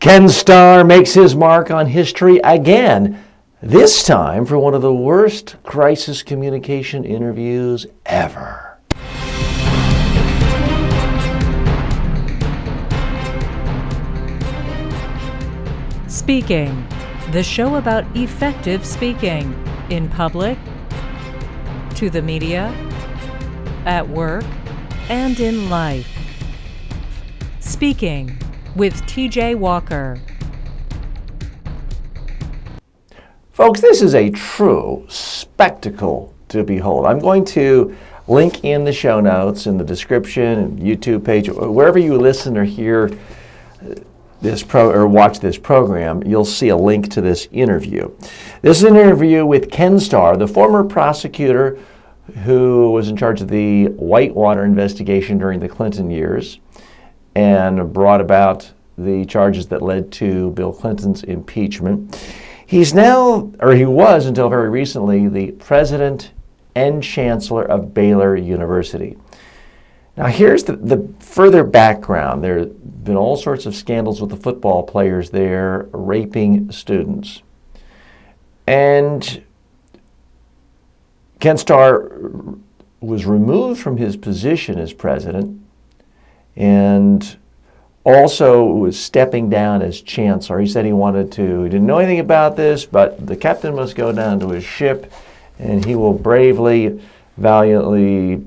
Ken Starr makes his mark on history again, this time for one of the worst crisis communication interviews ever. Speaking, the show about effective speaking in public, to the media, at work, and in life. Speaking with TJ Walker. Folks, this is a true spectacle to behold. I'm going to link in the show notes, in the description, and YouTube page, wherever you listen or hear this or watch this program, you'll see a link to this interview. This is an interview with Ken Starr, the former prosecutor who was in charge of the Whitewater investigation during the Clinton years and brought about the charges that led to Bill Clinton's impeachment. He's now, or he was until very recently, the president and chancellor of Baylor University. Now here's the further background. There have been all sorts of scandals with the football players there raping students. And Ken Starr was removed from his position as president and also was stepping down as chancellor. He said he didn't know anything about this, but the captain must go down to his ship and he will bravely, valiantly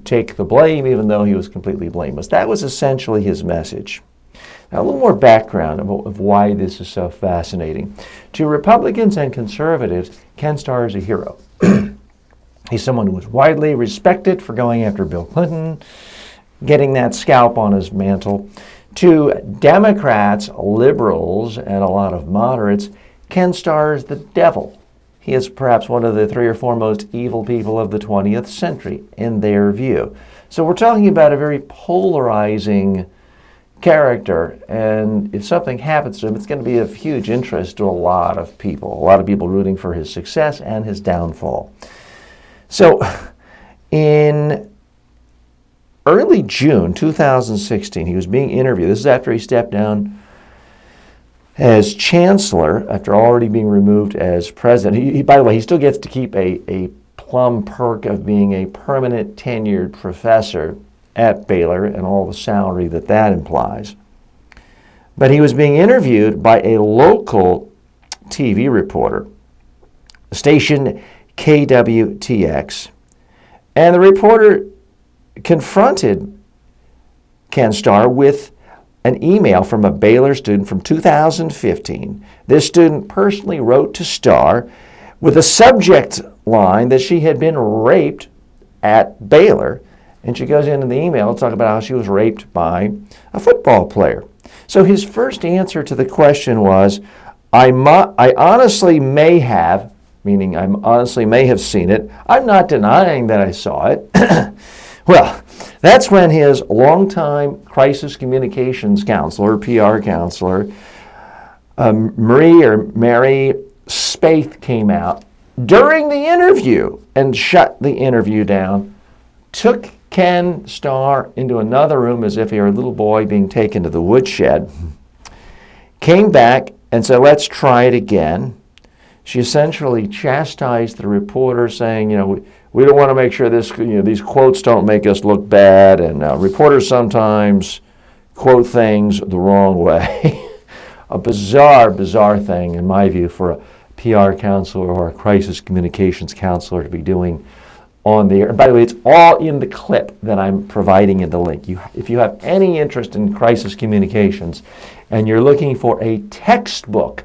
take the blame, even though he was completely blameless. That was essentially his message. Now, a little more background of why this is so fascinating. To Republicans and conservatives, Ken Starr is a hero. He's someone who was widely respected for going after Bill Clinton, getting that scalp on his mantle. To Democrats, liberals, and a lot of moderates, Ken Starr is the devil. He is perhaps one of the 3 or 4 most evil people of the 20th century, in their view. So we're talking about a very polarizing character, and if something happens to him, it's going to be of huge interest to a lot of people rooting for his success and his downfall. So in early June 2016, he was being interviewed. This is after he stepped down as chancellor after already being removed as president. He, by the way, he still gets to keep a plum perk of being a permanent tenured professor at Baylor and all the salary that implies. But he was being interviewed by a local TV reporter, station KWTX, and the reporter confronted Ken Starr with an email from a Baylor student from 2015. This student personally wrote to Starr with a subject line that she had been raped at Baylor, and she goes into the email to talk about how she was raped by a football player. So his first answer to the question was, I honestly may have, meaning I honestly may have seen it. I'm not denying that I saw it. Well, that's when his longtime crisis communications counselor, PR counselor, Mary Spaeth, came out during the interview and shut the interview down, took Ken Starr into another room as if he were a little boy being taken to the woodshed, came back and said, let's try it again. She essentially chastised the reporter, saying, we don't want to make sure these quotes don't make us look bad, and reporters sometimes quote things the wrong way. A bizarre thing, in my view, for a PR counselor or a crisis communications counselor to be doing on the air. By the way, it's all in the clip that I'm providing in the link. If you have any interest in crisis communications and you're looking for a textbook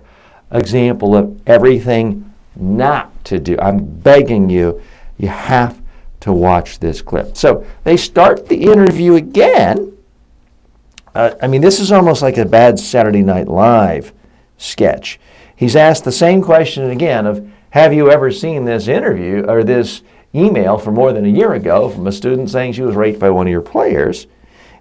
example of everything not to do, I'm begging you, you have to watch this clip. So they start the interview again. This is almost like a bad Saturday Night Live sketch. He's asked the same question again of, have you ever seen this interview or this email from more than a year ago from a student saying she was raped by one of your players?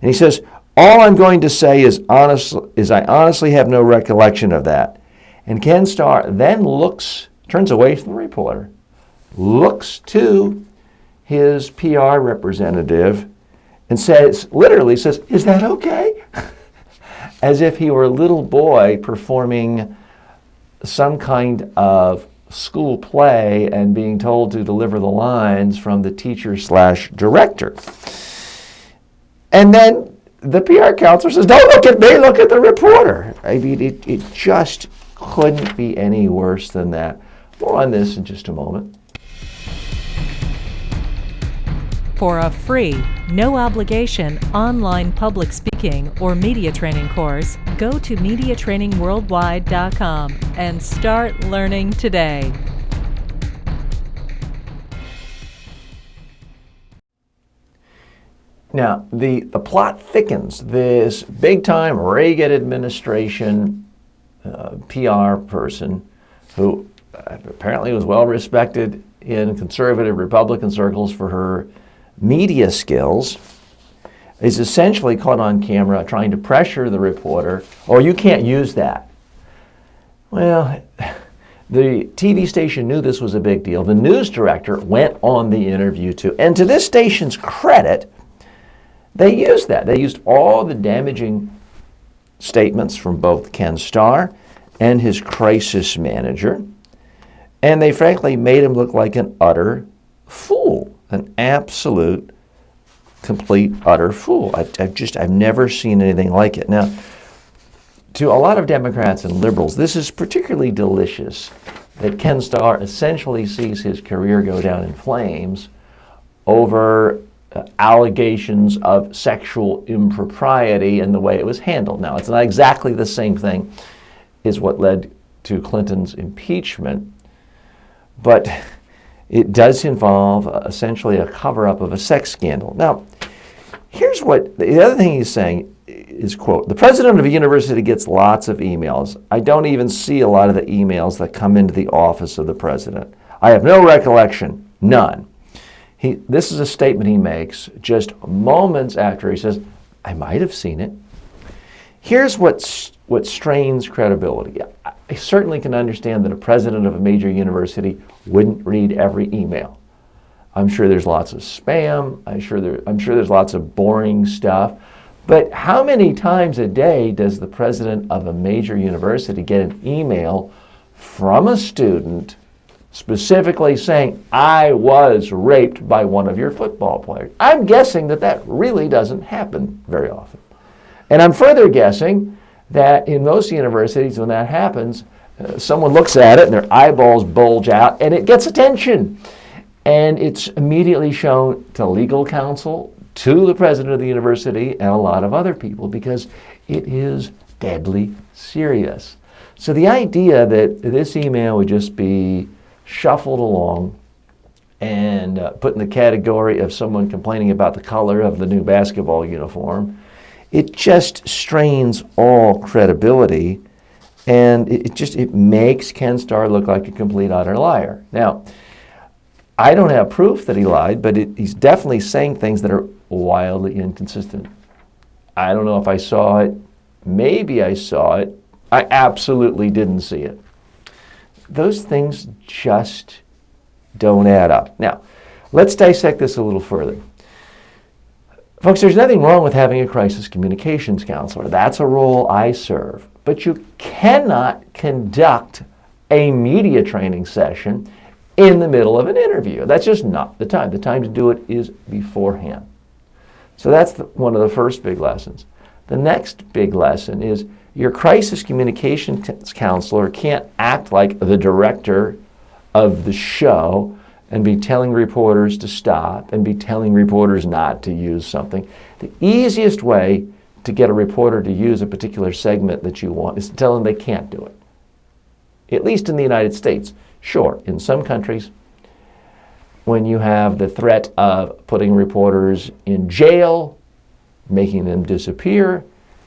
And he says, all I'm going to say is I honestly have no recollection of that. And Ken Starr then turns away from the reporter, looks to his PR representative and literally says, is that okay? as if he were a little boy performing some kind of school play and being told to deliver the lines from the teacher/director. And then the PR counselor says, "Don't look at me, look at the reporter." I mean, it just couldn't be any worse than that. More on this in just a moment. For a free, no obligation online public speaking or media training course, go to MediaTrainingWorldwide.com and start learning today. Now, the plot thickens. This big-time Reagan administration PR person who apparently was well respected in conservative Republican circles for her media skills is essentially caught on camera trying to pressure the reporter, "Oh, you can't use that." Well, the TV station knew this was a big deal. The news director went on the interview too. And to this station's credit, they used that. They used all the damaging statements from both Ken Starr and his crisis manager, and they frankly made him look like an utter fool, an absolute, complete, utter fool. I've never seen anything like it. Now, to a lot of Democrats and liberals, this is particularly delicious that Ken Starr essentially sees his career go down in flames over allegations of sexual impropriety and the way it was handled. Now, it's not exactly the same thing as what led to Clinton's impeachment, but it does involve essentially a cover-up of a sex scandal. Now, here's what, the other thing he's saying is, quote, "The president of a university gets lots of emails. I don't even see a lot of the emails that come into the office of the president. I have no recollection, none." This is a statement he makes just moments after he says, "I might have seen it." Here's what strains credibility. I certainly can understand that a president of a major university wouldn't read every email. I'm sure there's lots of spam. I'm sure there's lots of boring stuff. But how many times a day does the president of a major university get an email from a student specifically saying, "I was raped by one of your football players"? I'm guessing that really doesn't happen very often. And I'm further guessing that in most universities, when that happens, someone looks at it and their eyeballs bulge out and it gets attention. And it's immediately shown to legal counsel, to the president of the university, and a lot of other people because it is deadly serious. So the idea that this email would just be shuffled along and put in the category of someone complaining about the color of the new basketball uniform, it just strains all credibility, and it makes Ken Starr look like a complete utter liar. Now, I don't have proof that he lied, but he's definitely saying things that are wildly inconsistent. I don't know if I saw it. Maybe I saw it. I absolutely didn't see it. Those things just don't add up. Now, let's dissect this a little further. Folks, there's nothing wrong with having a crisis communications counselor. That's a role I serve. But you cannot conduct a media training session in the middle of an interview. That's just not the time. The time to do it is beforehand. So that's one of the first big lessons. The next big lesson is your crisis communications counselor can't act like the director of the show and be telling reporters to stop and be telling reporters not to use something. The easiest way to get a reporter to use a particular segment that you want is to tell them they can't do it. At least in the United States. Sure, in some countries, when you have the threat of putting reporters in jail, making them disappear,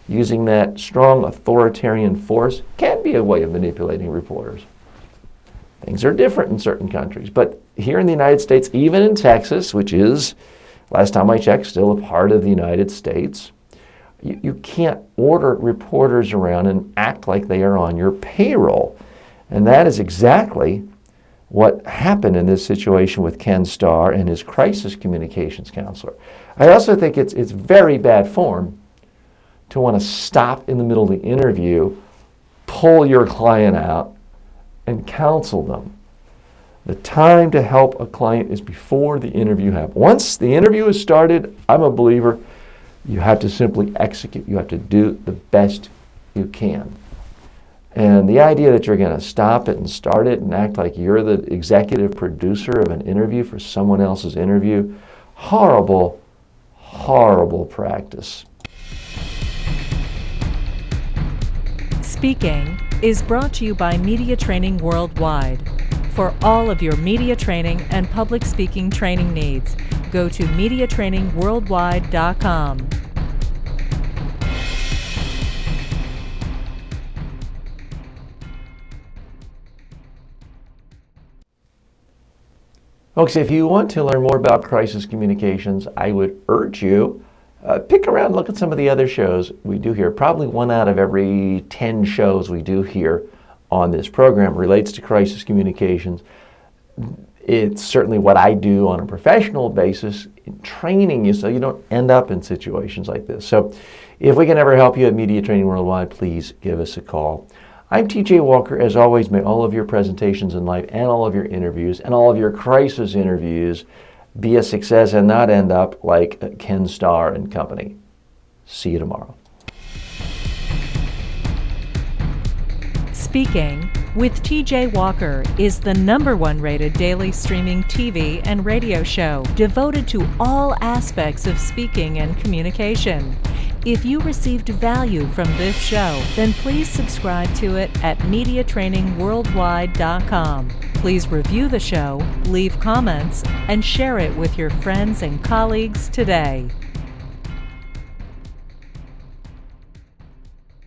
using that strong authoritarian force can be a way of manipulating reporters. Things are different in certain countries, but here in the United States, even in Texas, which is, last time I checked, still a part of the United States, you can't order reporters around and act like they are on your payroll. And that is exactly what happened in this situation with Ken Starr and his crisis communications counselor. I also think it's very bad form to want to stop in the middle of the interview, pull your client out, and counsel them. The time to help a client is before the interview happens. Once the interview is started, I'm a believer, you have to simply execute. You have to do the best you can. And the idea that you're going to stop it and start it and act like you're the executive producer of an interview for someone else's interview, horrible, horrible practice. Speaking is brought to you by Media Training Worldwide. For all of your media training and public speaking training needs, go to MediaTrainingWorldwide.com. Folks, if you want to learn more about crisis communications, I would urge you, pick around, look at some of the other shows we do here. Probably 1 out of every 10 shows we do here on this program relates to crisis communications. It's certainly what I do on a professional basis in training you so you don't end up in situations like this. So if we can ever help you at Media Training Worldwide, please give us a call. I'm TJ Walker. As always, may all of your presentations in life and all of your interviews and all of your crisis interviews be a success and not end up like Ken Starr and company. See you tomorrow. Speaking with TJ Walker is the #1 rated daily streaming TV and radio show devoted to all aspects of speaking and communication. If you received value from this show, then please subscribe to it at MediaTrainingWorldwide.com. Please review the show, leave comments, and share it with your friends and colleagues today.